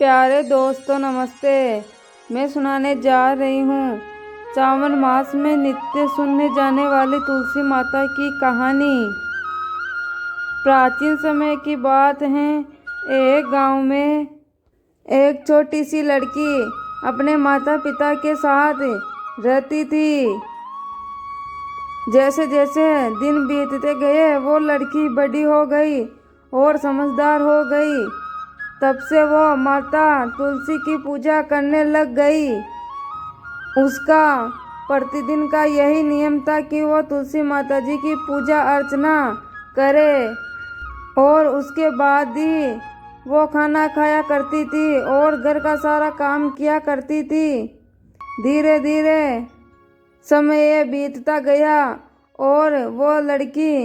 प्यारे दोस्तों नमस्ते। मैं सुनाने जा रही हूँ सावन मास में नित्य सुनने जाने वाली तुलसी माता की कहानी। प्राचीन समय की बात है। एक गांव में एक छोटी सी लड़की अपने माता पिता के साथ रहती थी। जैसे जैसे दिन बीतते गए वो लड़की बड़ी हो गई और समझदार हो गई। तब से वो माता तुलसी की पूजा करने लग गई। उसका प्रतिदिन का यही नियम था कि वो तुलसी माता जी की पूजा अर्चना करे और उसके बाद ही वो खाना खाया करती थी और घर का सारा काम किया करती थी। धीरे धीरे समय बीतता गया और वो लड़की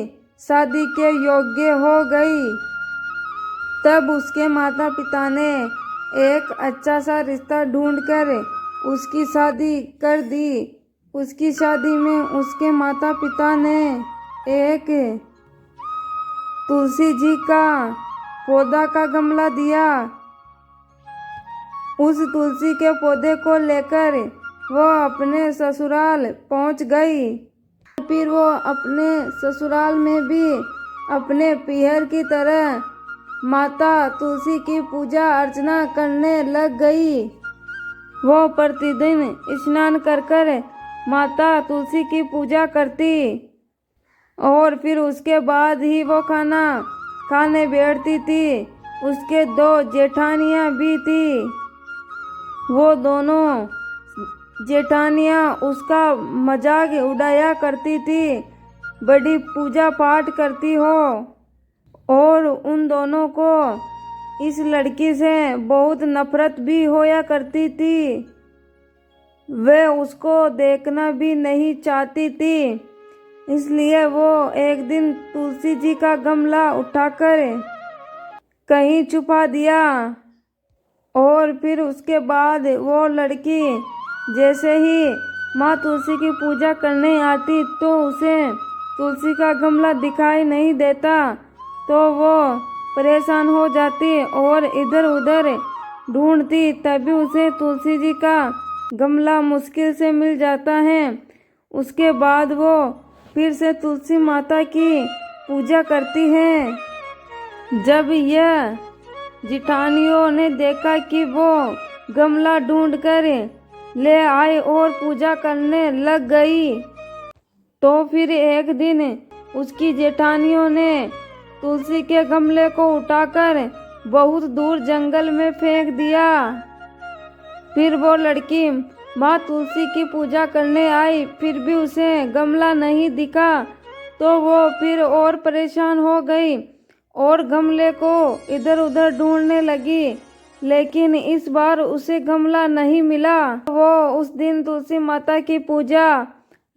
शादी के योग्य हो गई। तब उसके माता पिता ने एक अच्छा सा रिश्ता ढूंढकर उसकी शादी कर दी। उसकी शादी में उसके माता पिता ने एक तुलसी जी का पौधा का गमला दिया। उस तुलसी के पौधे को लेकर वो अपने ससुराल पहुंच गई। फिर वो अपने ससुराल में भी अपने पीहर की तरह माता तुलसी की पूजा अर्चना करने लग गई। वो प्रतिदिन स्नान कर कर माता तुलसी की पूजा करती और फिर उसके बाद ही वो खाना खाने बैठती थी। उसके दो जेठानियाँ भी थी। वो दोनों जेठानियाँ उसका मजाक उड़ाया करती थी, बड़ी पूजा पाठ करती हो। और उन दोनों को इस लड़की से बहुत नफरत भी होया करती थी। वे उसको देखना भी नहीं चाहती थी। इसलिए वो एक दिन तुलसी जी का गमला उठाकर कहीं छुपा दिया। और फिर उसके बाद वो लड़की जैसे ही माँ तुलसी की पूजा करने आती तो उसे तुलसी का गमला दिखाई नहीं देता। तो वो परेशान हो जाती और इधर उधर ढूंढती, तभी उसे तुलसी जी का गमला मुश्किल से मिल जाता है। उसके बाद वो फिर से तुलसी माता की पूजा करती है। जब यह जिठानियों ने देखा कि वो गमला ढूंढकर ले आए और पूजा करने लग गई, तो फिर एक दिन उसकी जेठानियों ने तुलसी के गमले को उठाकर बहुत दूर जंगल में फेंक दिया। फिर वो लड़की माँ तुलसी की पूजा करने आई, फिर भी उसे गमला नहीं दिखा। तो वो फिर और परेशान हो गई और गमले को इधर उधर ढूंढने लगी, लेकिन इस बार उसे गमला नहीं मिला। वो उस दिन तुलसी माता की पूजा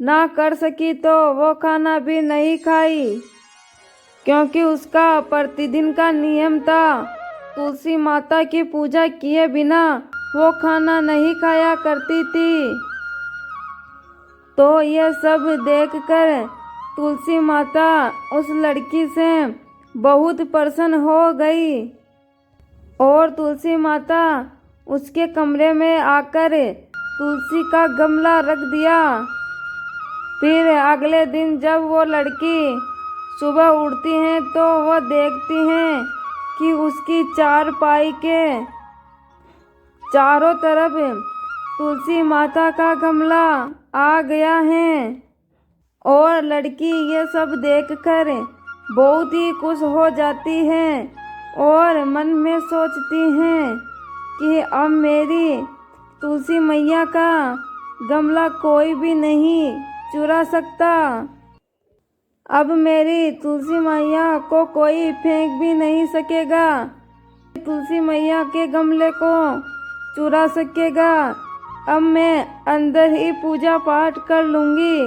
ना कर सकी तो वो खाना भी नहीं खाई, क्योंकि उसका प्रतिदिन का नियम था तुलसी माता की पूजा किए बिना वो खाना नहीं खाया करती थी। तो यह सब देखकर तुलसी माता उस लड़की से बहुत प्रसन्न हो गई और तुलसी माता उसके कमरे में आकर तुलसी का गमला रख दिया। फिर अगले दिन जब वो लड़की सुबह उठती हैं तो वह देखती हैं कि उसकी चारपाई के चारों तरफ तुलसी माता का गमला आ गया है। और लड़की ये सब देखकर बहुत ही खुश हो जाती है और मन में सोचती हैं कि अब मेरी तुलसी मैया का गमला कोई भी नहीं चुरा सकता। अब मेरी तुलसी मैया को कोई फेंक भी नहीं सकेगा, तुलसी मैया के गमले को चुरा सकेगा। अब मैं अंदर ही पूजा पाठ कर लूँगी।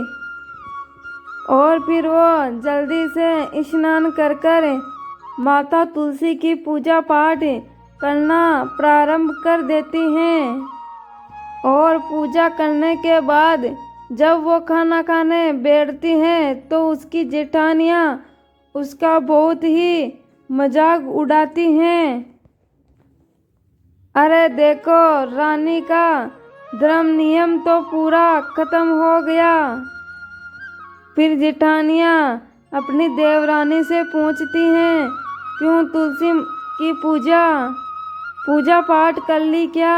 और फिर वो जल्दी से स्नान कर कर माता तुलसी की पूजा पाठ करना प्रारंभ कर देती हैं। और पूजा करने के बाद जब वो खाना खाने बैठती हैं तो उसकी जेठानियाँ उसका बहुत ही मजाक उड़ाती हैं। अरे देखो, रानी का धर्म नियम तो पूरा खत्म हो गया। फिर जेठानियाँ अपनी देवरानी से पूछती हैं, क्यों तुलसी की पूजा पाठ कर ली क्या?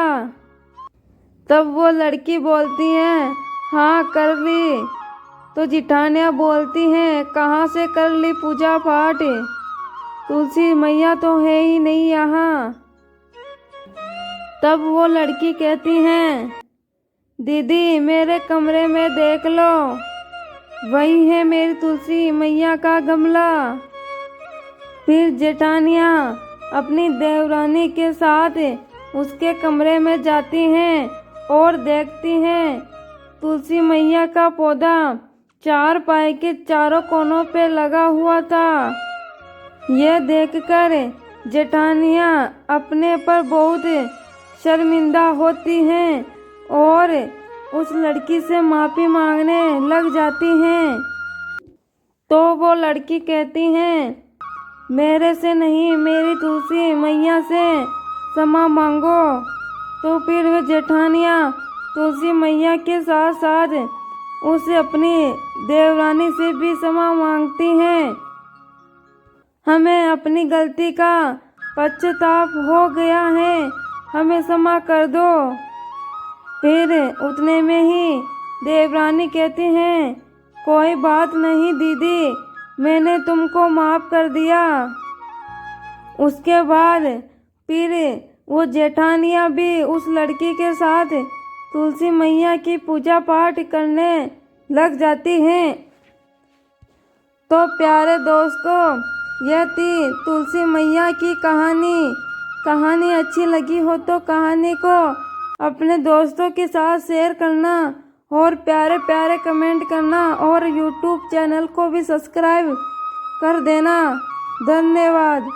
तब वो लड़की बोलती है, हाँ कर ली। तो जेठानियाँ बोलती हैं, कहाँ से कर ली पूजा पाठ? तुलसी मैया तो है ही नहीं यहाँ। तब वो लड़की कहती हैं, दीदी मेरे कमरे में देख लो, वही है मेरी तुलसी मैया का गमला। फिर जेठानियाँ अपनी देवरानी के साथ उसके कमरे में जाती हैं और देखती हैं तुलसी मैया का पौधा चारपाई के चारों कोनों पे लगा हुआ था। यह देखकर जेठानियाँ अपने पर बहुत शर्मिंदा होती हैं और उस लड़की से माफ़ी मांगने लग जाती हैं। तो वो लड़की कहती हैं, मेरे से नहीं, मेरी तुलसी मैया से क्षमा मांगो। तो फिर वे जेठानियाँ तुलसी मैया के साथ साथ उसे अपनी देवरानी से भी क्षमा मांगती हैं। हमें अपनी गलती का पश्चाताप हो गया है, हमें क्षमा कर दो। फिर उतने में ही देवरानी कहती हैं, कोई बात नहीं दीदी, मैंने तुमको माफ़ कर दिया। उसके बाद फिर वो जेठानियाँ भी उस लड़की के साथ तुलसी मैया की पूजा पाठ करने लग जाती हैं। तो प्यारे दोस्तों, यह थी तुलसी मैया की कहानी अच्छी लगी हो तो कहानी को अपने दोस्तों के साथ शेयर करना और प्यारे प्यारे कमेंट करना और YouTube चैनल को भी सब्सक्राइब कर देना। धन्यवाद।